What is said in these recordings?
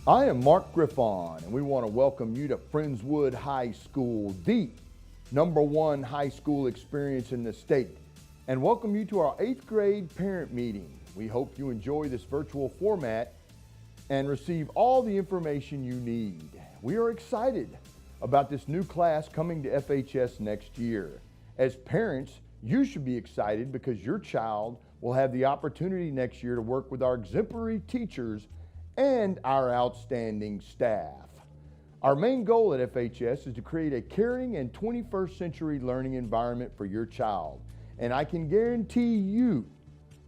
I am Mark Griffon, and we want to welcome you to Friendswood High School, the #1 high school experience in the state, and welcome you to our 8th grade parent meeting. We hope you enjoy this virtual format and receive all the information you need. We are excited about this new class coming to FHS next year. As parents, you should be excited because your child will have the opportunity next year to work with our exemplary teachers and our outstanding staff. Our main goal at FHS is to create a caring and 21st century learning environment for your child. And I can guarantee you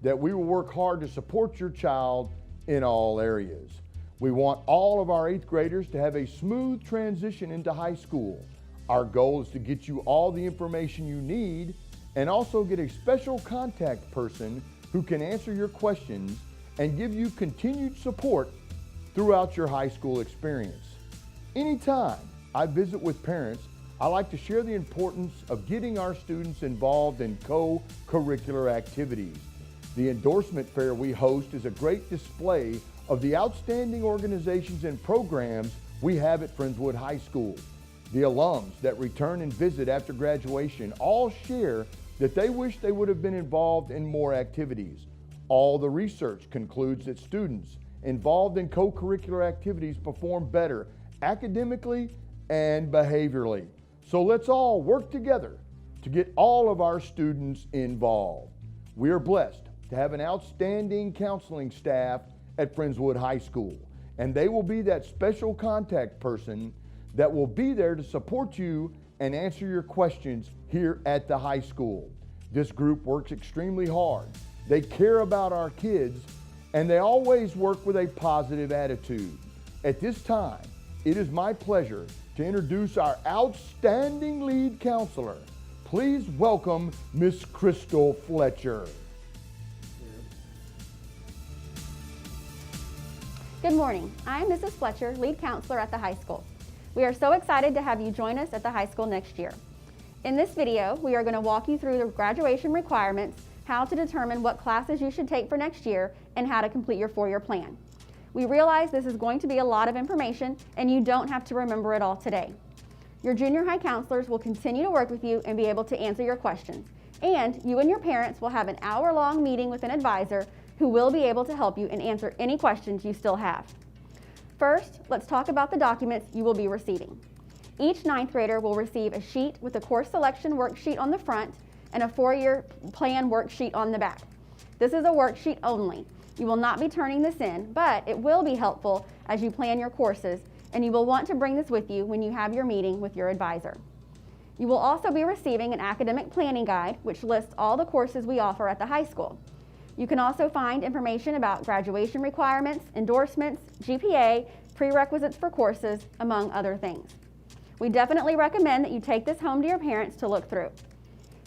that we will work hard to support your child in all areas. We want all of our 8th graders to have a smooth transition into high school. Our goal is to get you all the information you need and also get a special contact person who can answer your questions and give you continued support throughout your high school experience. Anytime I visit with parents, I like to share the importance of getting our students involved in co-curricular activities. The endorsement fair we host is a great display of the outstanding organizations and programs we have at Friendswood High School. The alums that return and visit after graduation all share that they wish they would have been involved in more activities. All the research concludes that students involved in co-curricular activities perform better academically and behaviorally. So let's all work together to get all of our students involved. We are blessed to have an outstanding counseling staff at Friendswood High School, and they will be that special contact person that will be there to support you and answer your questions here at the high school. This group works extremely hard. They care about our kids, and they always work with a positive attitude. At this time, it is my pleasure to introduce our outstanding lead counselor. Please welcome Miss Crystal Fletcher. Good morning. I'm Mrs. Fletcher, lead counselor at the high school. We are so excited to have you join us at the high school next year. In this video, we are going to walk you through the graduation requirements, how to determine what classes you should take for next year, and how to complete your 4-year plan. We realize this is going to be a lot of information, and you don't have to remember it all today. Your junior high counselors will continue to work with you and be able to answer your questions. And you and your parents will have an hour-long meeting with an advisor who will be able to help you and answer any questions you still have. First, let's talk about the documents you will be receiving. Each 9th grader will receive a sheet with a course selection worksheet on the front and a 4-year plan worksheet on the back. This is a worksheet only. You will not be turning this in, but it will be helpful as you plan your courses, and you will want to bring this with you when you have your meeting with your advisor. You will also be receiving an academic planning guide, which lists all the courses we offer at the high school. You can also find information about graduation requirements, endorsements, GPA, prerequisites for courses, among other things. We definitely recommend that you take this home to your parents to look through.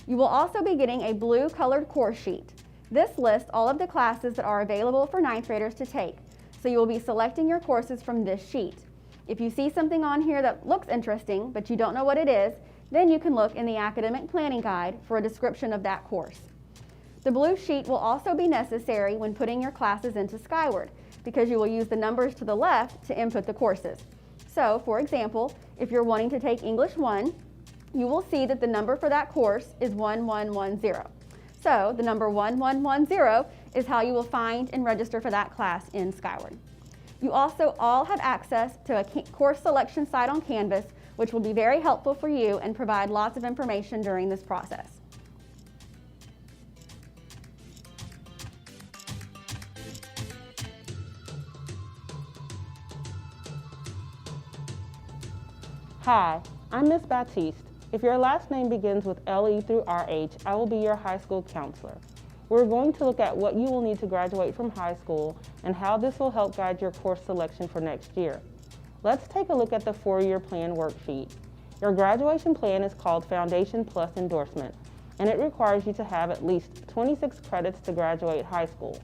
You will also be getting a blue colored course sheet. This lists all of the classes that are available for 9th graders to take, so you will be selecting your courses from this sheet. If you see something on here that looks interesting, but you don't know what it is, then you can look in the academic planning guide for a description of that course. The blue sheet will also be necessary when putting your classes into Skyward, because you will use the numbers to the left to input the courses. So, for example, if you're wanting to take English 1, you will see that the number for that course is 1110. So, the number 1110 is how you will find and register for that class in Skyward. You also all have access to a course selection site on Canvas, which will be very helpful for you and provide lots of information during this process. Hi, I'm Miss Baptiste. If your last name begins with LE through RH, I will be your high school counselor. We're going to look at what you will need to graduate from high school and how this will help guide your course selection for next year. Let's take a look at the 4-year plan worksheet. Your graduation plan is called Foundation Plus Endorsement, and it requires you to have at least 26 credits to graduate high school.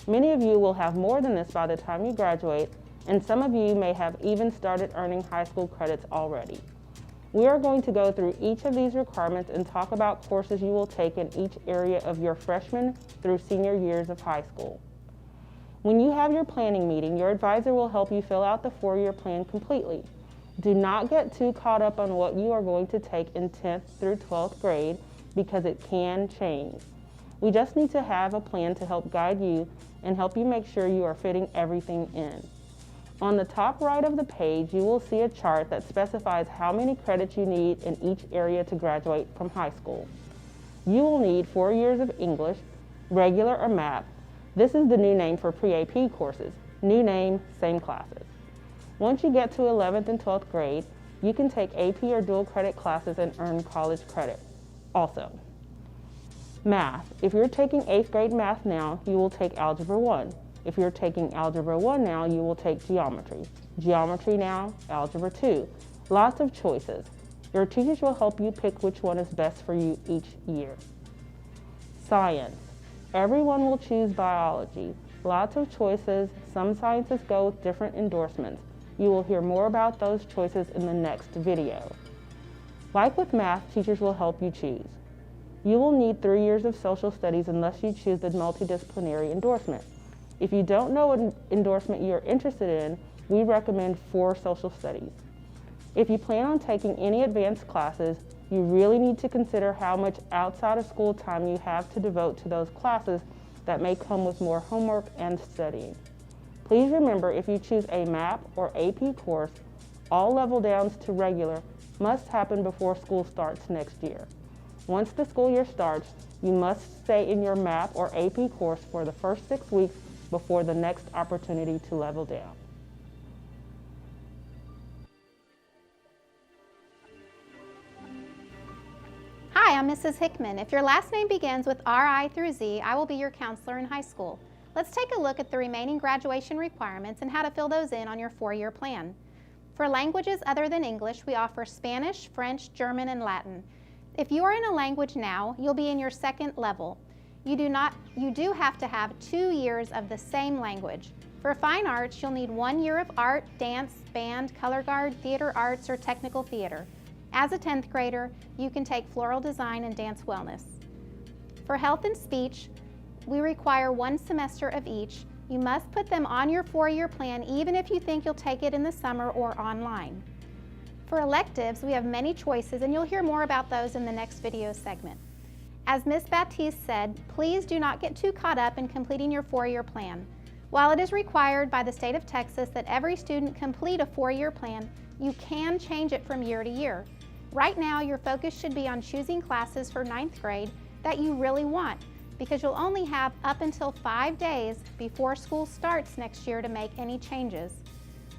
Many of you will have more than this by the time you graduate, and some of you may have even started earning high school credits already. We are going to go through each of these requirements and talk about courses you will take in each area of your freshman through senior years of high school. When you have your planning meeting, your advisor will help you fill out the 4-year plan completely. Do not get too caught up on what you are going to take in 10th through 12th grade because it can change. We just need to have a plan to help guide you and help you make sure you are fitting everything in. On the top right of the page, you will see a chart that specifies how many credits you need in each area to graduate from high school. You will need 4 years of English, regular or math. This is the new name for pre-AP courses. New name, same classes. Once you get to 11th and 12th grade, you can take AP or dual credit classes and earn college credit. Also, math. If you're taking 8th grade math now, you will take Algebra 1. If you're taking Algebra 1 now, you will take Geometry. Geometry now, Algebra 2. Lots of choices. Your teachers will help you pick which one is best for you each year. Science. Everyone will choose biology. Lots of choices. Some sciences go with different endorsements. You will hear more about those choices in the next video. Like with math, teachers will help you choose. You will need 3 years of social studies unless you choose the multidisciplinary endorsement. If you don't know what endorsement you're interested in, we recommend 4 social studies. If you plan on taking any advanced classes, you really need to consider how much outside of school time you have to devote to those classes that may come with more homework and studying. Please remember, if you choose a MAP or AP course, all level downs to regular must happen before school starts next year. Once the school year starts, you must stay in your MAP or AP course for the first 6 weeks before the next opportunity to level down. Hi, I'm Mrs. Hickman. If your last name begins with RI through Z, I will be your counselor in high school. Let's take a look at the remaining graduation requirements and how to fill those in on your 4-year plan. For languages other than English, we offer Spanish, French, German, and Latin. If you are in a language now, you'll be in your 2nd level. You do have to have 2 years of the same language. For fine arts, you'll need 1 year of art, dance, band, color guard, theater arts, or technical theater. As a 10th grader, you can take floral design and dance wellness. For health and speech, we require 1 semester of each. You must put them on your 4-year plan even if you think you'll take it in the summer or online. For electives, we have many choices, and you'll hear more about those in the next video segment. As Ms. Baptiste said, please do not get too caught up in completing your 4-year plan. While it is required by the state of Texas that every student complete a 4-year plan, you can change it from year to year. Right now, your focus should be on choosing classes for 9th grade that you really want, because you'll only have up until 5 days before school starts next year to make any changes.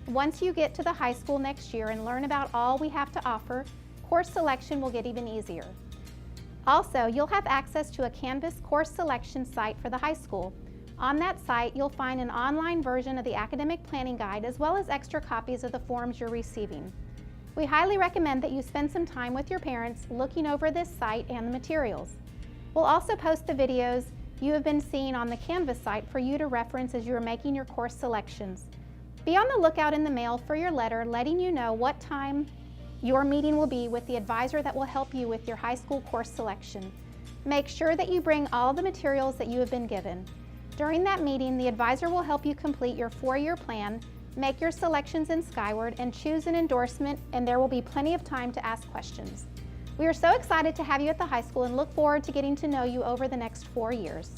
Once you get to the high school next year and learn about all we have to offer, course selection will get even easier. Also, you'll have access to a Canvas course selection site for the high school. On that site, you'll find an online version of the academic planning guide as well as extra copies of the forms you're receiving. We highly recommend that you spend some time with your parents looking over this site and the materials. We'll also post the videos you have been seeing on the Canvas site for you to reference as you are making your course selections. Be on the lookout in the mail for your letter letting you know what time your meeting will be with the advisor that will help you with your high school course selection. Make sure that you bring all the materials that you have been given. During that meeting, the advisor will help you complete your 4-year plan, make your selections in Skyward, and choose an endorsement, and there will be plenty of time to ask questions. We are so excited to have you at the high school and look forward to getting to know you over the next 4 years.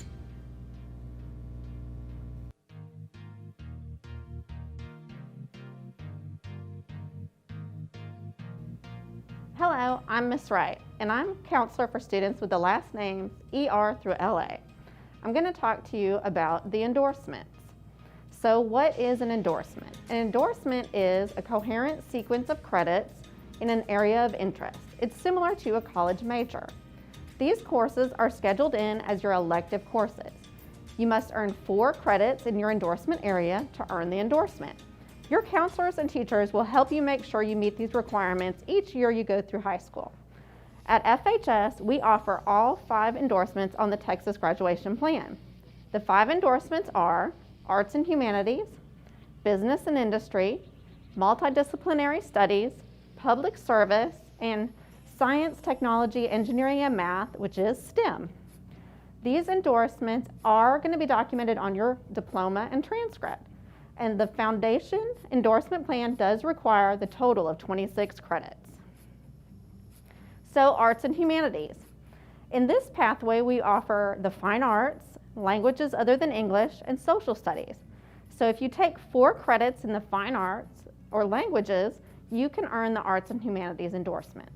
Hello, I'm Miss Wright, and I'm counselor for students with the last names ER through LA. I'm going to talk to you about the endorsements. So what is an endorsement? An endorsement is a coherent sequence of credits in an area of interest. It's similar to a college major. These courses are scheduled in as your elective courses. You must earn 4 credits in your endorsement area to earn the endorsement. Your counselors and teachers will help you make sure you meet these requirements each year you go through high school. At FHS, we offer all 5 endorsements on the Texas Graduation Plan. The 5 endorsements are Arts and Humanities, Business and Industry, Multidisciplinary Studies, Public Service, and Science, Technology, Engineering, and Math, which is STEM. These endorsements are going to be documented on your diploma and transcript. And the foundation endorsement plan does require the total of 26 credits. So, arts and humanities. In this pathway, we offer the fine arts, languages other than English, and social studies. So if you take 4 credits in the fine arts or languages, you can earn the arts and humanities endorsement.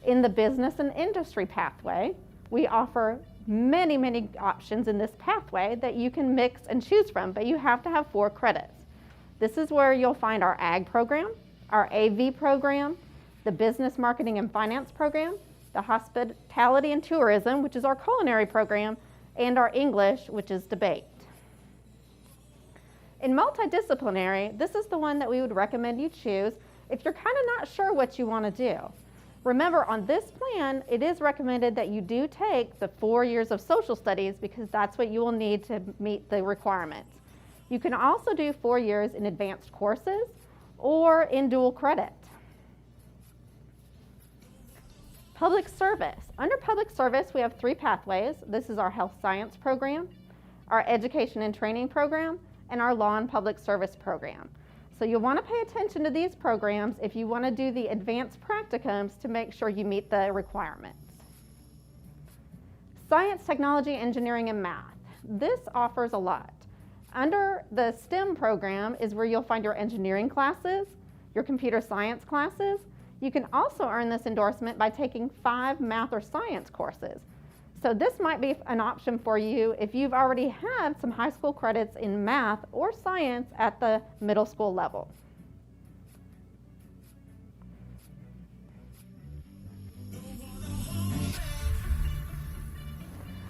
In the business and industry pathway, we offer many options in this pathway that you can mix and choose from, but you have to have 4 credits. This is where you'll find our ag program, our AV program, the business marketing and finance program, the hospitality and tourism, which is our culinary program, and our English, which is debate. In multidisciplinary, this is the one that we would recommend you choose if you're kind of not sure what you want to do. Remember, on this plan, it is recommended that you do take the 4 years of social studies because that's what you will need to meet the requirements. You can also do 4 years in advanced courses or in dual credit. Public service. Under public service, we have 3 pathways. This is our health science program, our education and training program, and our law and public service program. So you'll want to pay attention to these programs if you want to do the advanced practicums to make sure you meet the requirements. Science, technology, engineering, and math. This offers a lot. Under the STEM program is where you'll find your engineering classes, your computer science classes. You can also earn this endorsement by taking 5 math or science courses. So this might be an option for you if you've already had some high school credits in math or science at the middle school level.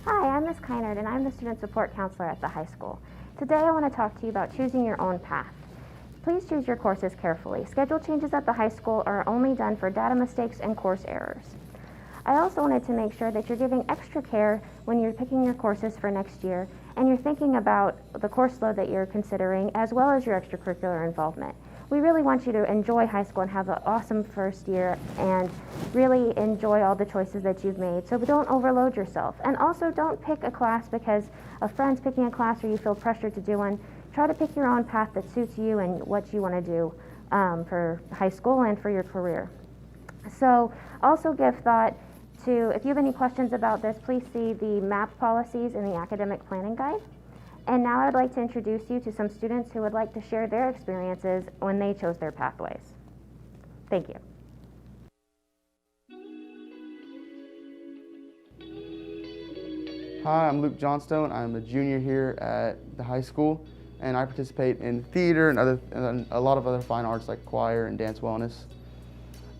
Hi, I'm Ms. Kynard and I'm the Student Support Counselor at the high school. Today I want to talk to you about choosing your own path. Please choose your courses carefully. Schedule changes at the high school are only done for data mistakes and course errors. I also wanted to make sure that you're giving extra care when you're picking your courses for next year and you're thinking about the course load that you're considering as well as your extracurricular involvement. We really want you to enjoy high school and have an awesome first year and really enjoy all the choices that you've made. So don't overload yourself. And also don't pick a class because a friend's picking a class or you feel pressured to do one. Try to pick your own path that suits you and what you want to do for high school and for your career. So also give thought to, if you have any questions about this, please see the MAP policies in the academic planning guide. And now I'd like to introduce you to some students who would like to share their experiences when they chose their pathways. Thank you. Hi, I'm Luke Johnstone. I'm a junior here at the high school, and I participate in theater and a lot of other fine arts like choir and dance wellness.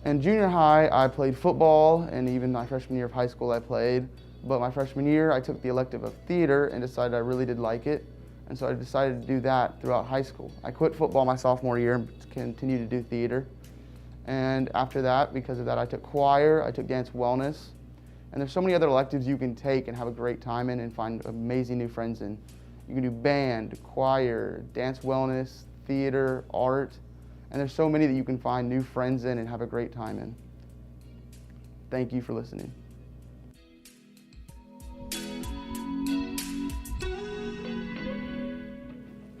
In junior high, I played football, and even my freshman year of high school I played. But my freshman year, I took the elective of theater and decided I really did like it. And so I decided to do that throughout high school. I quit football my sophomore year and continued to do theater. And after that, because of that, I took choir, I took dance wellness. And there's so many other electives you can take and have a great time in and find amazing new friends in. You can do band, choir, dance wellness, theater, art. And there's so many that you can find new friends in and have a great time in. Thank you for listening.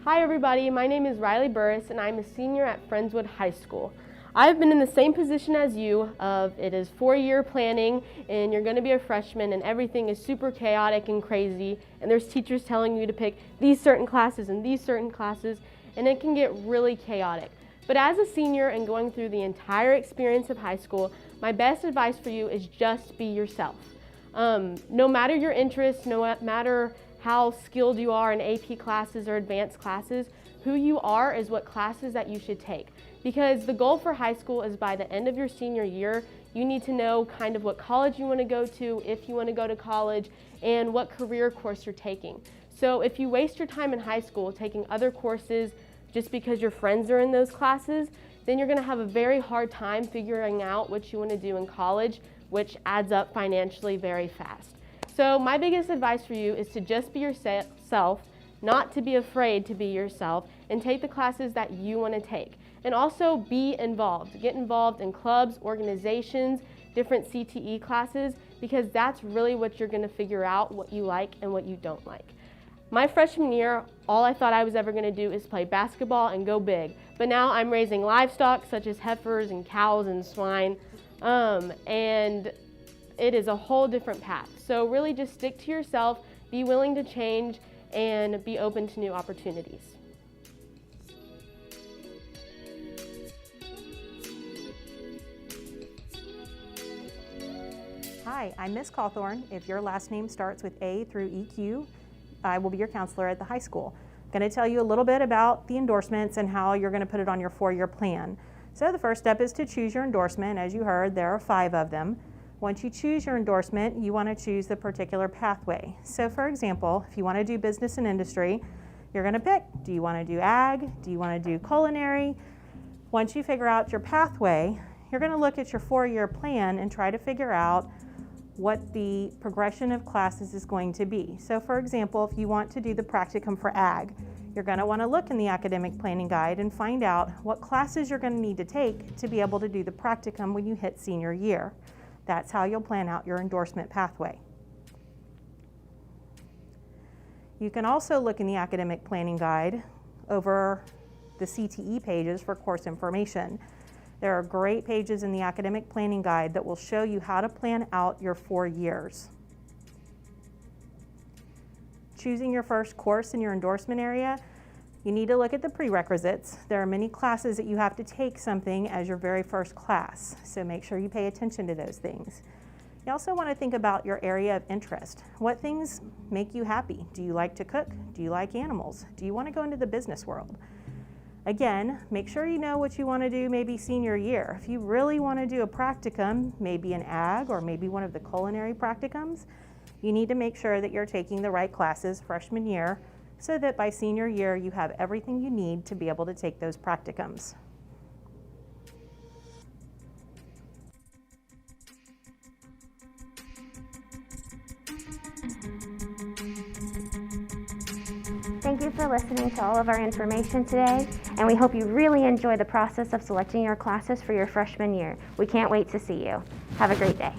Hi everybody, my name is Riley Burris and I'm a senior at Friendswood High School. I've been in the same position as you of it is 4-year planning and you're going to be a freshman and everything is super chaotic and crazy and there's teachers telling you to pick these certain classes and these certain classes and it can get really chaotic. But as a senior and going through the entire experience of high school, my best advice for you is just be yourself. No matter your interests, no matter how skilled you are in AP classes or advanced classes, who you are is what classes that you should take. Because the goal for high school is by the end of your senior year, you need to know kind of what college you want to go to, if you want to go to college, and what career course you're taking. So if you waste your time in high school taking other courses just because your friends are in those classes, then you're going to have a very hard time figuring out what you want to do in college, which adds up financially very fast. So my biggest advice for you is to just be yourself, not to be afraid to be yourself, and take the classes that you want to take. And also be involved. Get involved in clubs, organizations, different CTE classes, because that's really what you're going to figure out what you like and what you don't like. My freshman year, all I thought I was ever going to do is play basketball and go big. But now I'm raising livestock such as heifers and cows and swine, and it is a whole different path. So really just stick to yourself, be willing to change, and be open to new opportunities. Hi, I'm Miss Cawthorn. If your last name starts with A through EQ, I will be your counselor at the high school. I'm going to tell you a little bit about the endorsements and how you're going to put it on your 4-year plan. So the first step is to choose your endorsement. As you heard, there are 5 of them. Once you choose your endorsement, you want to choose the particular pathway. So for example, if you want to do business and industry, you're going to pick, do you want to do ag? Do you want to do culinary? Once you figure out your pathway, you're going to look at your 4-year plan and try to figure out what the progression of classes is going to be. So for example, if you want to do the practicum for ag, you're going to want to look in the academic planning guide and find out what classes you're going to need to take to be able to do the practicum when you hit senior year. That's how you'll plan out your endorsement pathway. You can also look in the academic planning guide over the CTE pages for course information. There are great pages in the academic planning guide that will show you how to plan out your 4 years. Choosing your first course in your endorsement area, you need to look at the prerequisites. There are many classes that you have to take something as your very first class, so make sure you pay attention to those things. You also want to think about your area of interest. What things make you happy? Do you like to cook? Do you like animals? Do you want to go into the business world? Again, make sure you know what you want to do maybe senior year. If you really want to do a practicum, maybe an ag or maybe one of the culinary practicums, you need to make sure that you're taking the right classes freshman year so that by senior year you have everything you need to be able to take those practicums. Thank you for listening to all of our information today, and we hope you really enjoy the process of selecting your classes for your freshman year. We can't wait to see you. Have a great day.